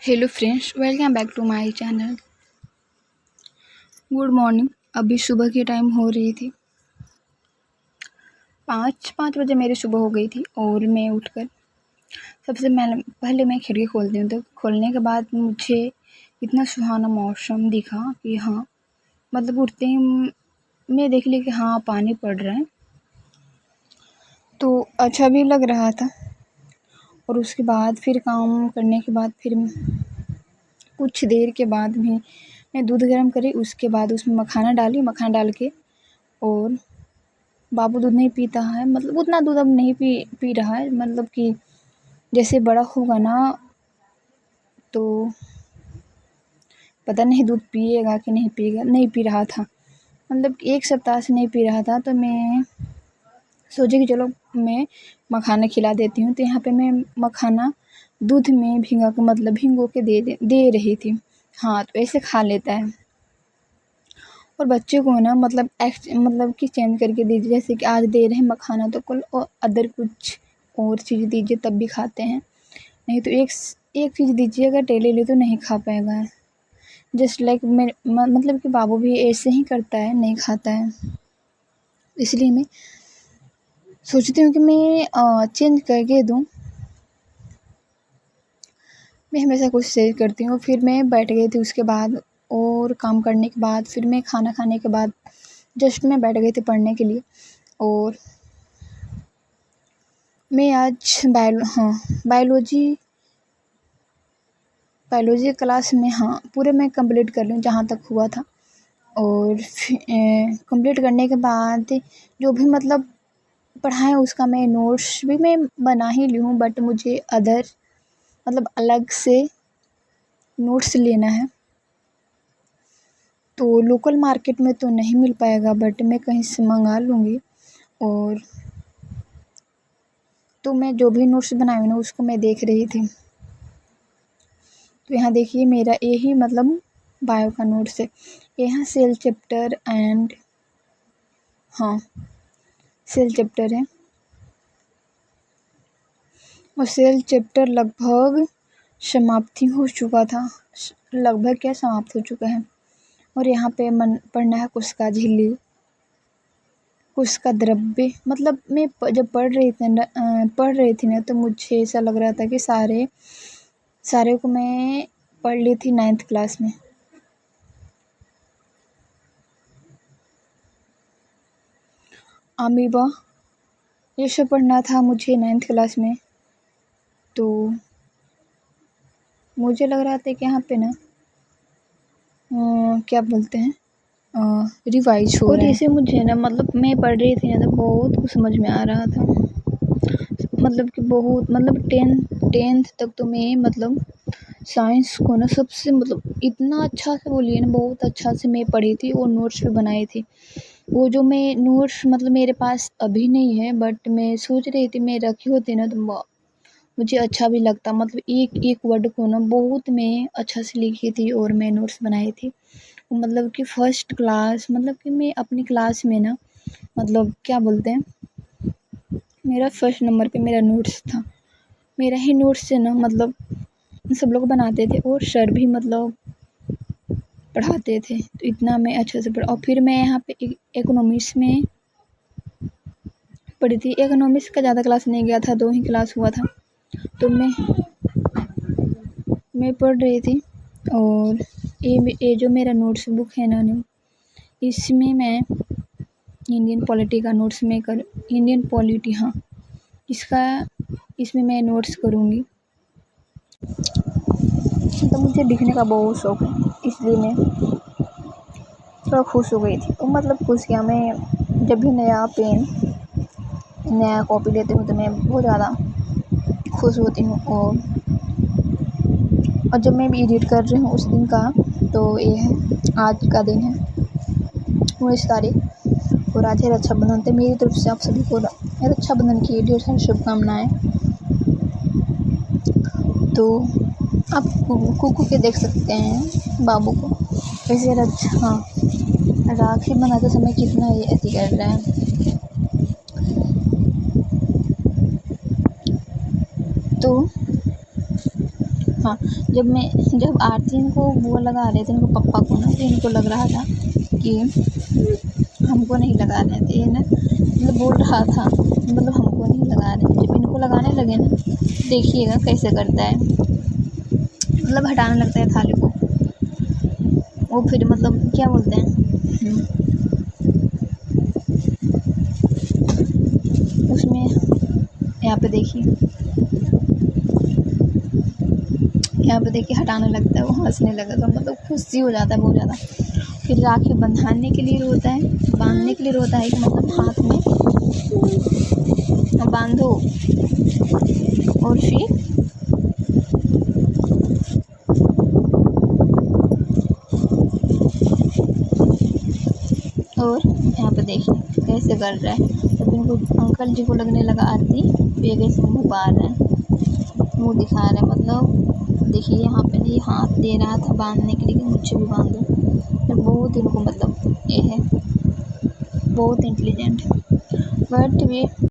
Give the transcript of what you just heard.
Hello friends, welcome back to my channel. Good morning. अभी सुबह की टाइम हो रही थी, 5 बजे मेरी सुबह हो गई थी और मैं उठकर सबसे पहले मैं खिड़की खोलती हूँ। तो खोलने के बाद मुझे इतना सुहाना मौसम दिखा कि हाँ, मतलब उठते ही मैं देख ली कि हाँ, पानी पड़ रहा है, तो अच्छा भी लग रहा था। और उसके बाद फिर काम करने के बाद फिर कुछ देर के बाद भी मैं दूध गर्म करी, उसके बाद उसमें मखाना डाली। मखाना डाल के और बाबू दूध नहीं पीता है, मतलब उतना दूध अब नहीं पी रहा है, मतलब कि जैसे बड़ा होगा ना तो पता नहीं दूध पिएगा कि नहीं पिएगा। नहीं पी रहा था, मतलब 1 सप्ताह से नहीं पी रहा था, तो मैं सोची कि चलो मैं मखाना खिला देती हूँ। तो यहाँ पे मैं मखाना दूध में भिगो के दे रही थी। हाँ, तो ऐसे खा लेता है। और बच्चे को ना मतलब कि चेंज करके दीजिए, जैसे कि आज दे रहे हैं मखाना तो कल और अदर कुछ और चीज़ दीजिए तब भी खाते हैं, नहीं तो एक चीज़ दीजिए अगर डेली तो नहीं खा पाएगा। जस्ट लाइक मेरे मतलब कि बाबू भी ऐसे ही करता है, नहीं खाता है। इसलिए मैं सोचती हूँ कि मैं चेंज करके दूँ। मैं हमेशा कोशिश यही करती हूँ। फिर मैं बैठ गई थी, उसके बाद और काम करने के बाद फिर मैं खाना खाने के बाद जस्ट मैं बैठ गई थी पढ़ने के लिए। और मैं आज बायोलॉजी क्लास में पूरे मैं कंप्लीट कर लूँ जहाँ तक हुआ था। और कंप्लीट करने के बाद जो भी मतलब पढ़ाएं उसका मैं नोट्स भी मैं बना ही ली हूँ, बट मुझे अलग से नोट्स लेना है। तो लोकल मार्केट में तो नहीं मिल पाएगा, बट मैं कहीं से मंगा लूँगी। और तो मैं जो भी नोट्स बनाई ना उसको मैं देख रही थी। तो यहाँ देखिए मेरा यही बायो का नोट्स है। यहाँ सेल चैप्टर सेल चैप्टर है और सेल चैप्टर लगभग समाप्ति हो चुका था, समाप्त हो चुका है। और यहाँ पे पढ़ना है कोशिका झिल्ली, कोशिका द्रव्य। मतलब मैं जब पढ़ रही थी ना तो मुझे ऐसा लग रहा था कि सारे को मैं पढ़ ली थी 9th क्लास में। अमीबा ये सब पढ़ना था मुझे 9th क्लास में। तो मुझे लग रहा था कि यहाँ पे ना क्या बोलते हैं रिवाइज हो रहा है। और जैसे मुझे ना मैं पढ़ रही थी ना तो बहुत कुछ समझ में आ रहा था। कि बहुत 10th तक तो मैं साइंस को ना सबसे इतना अच्छा से बोलिए ना, बहुत अच्छा से मैं पढ़ी थी और नोट्स भी बनाए थे। वो जो मैं नोट्स मेरे पास अभी नहीं है, बट मैं सोच रही थी मैं रखी होती ना तो मुझे अच्छा भी लगता। एक एक वर्ड को ना बहुत मैं अच्छा से लिखी थी और मैं नोट्स बनाई थी। कि फर्स्ट क्लास कि मैं अपनी क्लास में ना क्या बोलते हैं, मेरा फर्स्ट नंबर पे मेरा नोट्स था। मेरा ही नोट्स से ना सब लोग बनाते थे और सर भी पढ़ाते थे, तो इतना मैं अच्छे से पढ़ा। और फिर मैं यहाँ पे इकोनॉमिक्स में पढ़ी थी। इकोनॉमिक्स का ज़्यादा क्लास नहीं गया था, 2 ही क्लास हुआ था। तो मैं पढ़ रही थी। और ये जो मेरा नोट्स बुक है ना, इसमें मैं इंडियन पॉलिटी का नोट्स इंडियन पॉलिटी इसमें मैं नोट्स करूँगी। तो मुझे लिखने का बहुत शौक है, इसलिए मैं थोड़ा खुश हो गई थी। तो खुश क्या, मैं जब भी नया पेन नया कॉपी लेती हूँ तो मैं बहुत ज़्यादा खुश होती हूँ। और जब मैं भी एडिट कर रही हूँ उस दिन का, तो ये है आज का दिन है 19 तारीख और आज है रक्षाबंधन। तो मेरी तरफ से आप सभी को रक्षाबंधन की ढेर सारी शुभकामनाएँ। तो आप कुकू के देख सकते हैं बाबू को कैसे राखी बनाते समय कितना ये अति कर रहा है। तो हाँ, जब आरती इनको वो लगा रहे थे इनको पप्पा को ना, तो इनको लग रहा था कि हमको नहीं लगा रहे थे, ये ना मतलब बोल रहा था मतलब हमको नहीं लगा रहे। जब इनको लगाने लगे ना, देखिएगा कैसे करता है, मतलब हटाने लगता है थाली को। वो फिर मतलब क्या बोलते हैं उसमें, यहाँ पे देखिए हटाने लगता है, वो हंसने लगा तो मतलब खुशी हो जाता है बहुत ज़्यादा। फिर राखी बांधने के लिए रोता है, कि मतलब हाथ में बांधो। और फिर यहाँ पे देखिए कैसे कर रहा है। तब इनको अंकल जी को लगने लगा आरती, ये कैसे मुँह पा रहा है, मुँह दिखा रहा है, मतलब देखिए यहाँ पे नहीं हाथ दे रहा था बांधने के लिए कि मुझे भी बांध दो। फिर बहुत इनको मतलब ये है, बहुत इंटेलिजेंट है बट वे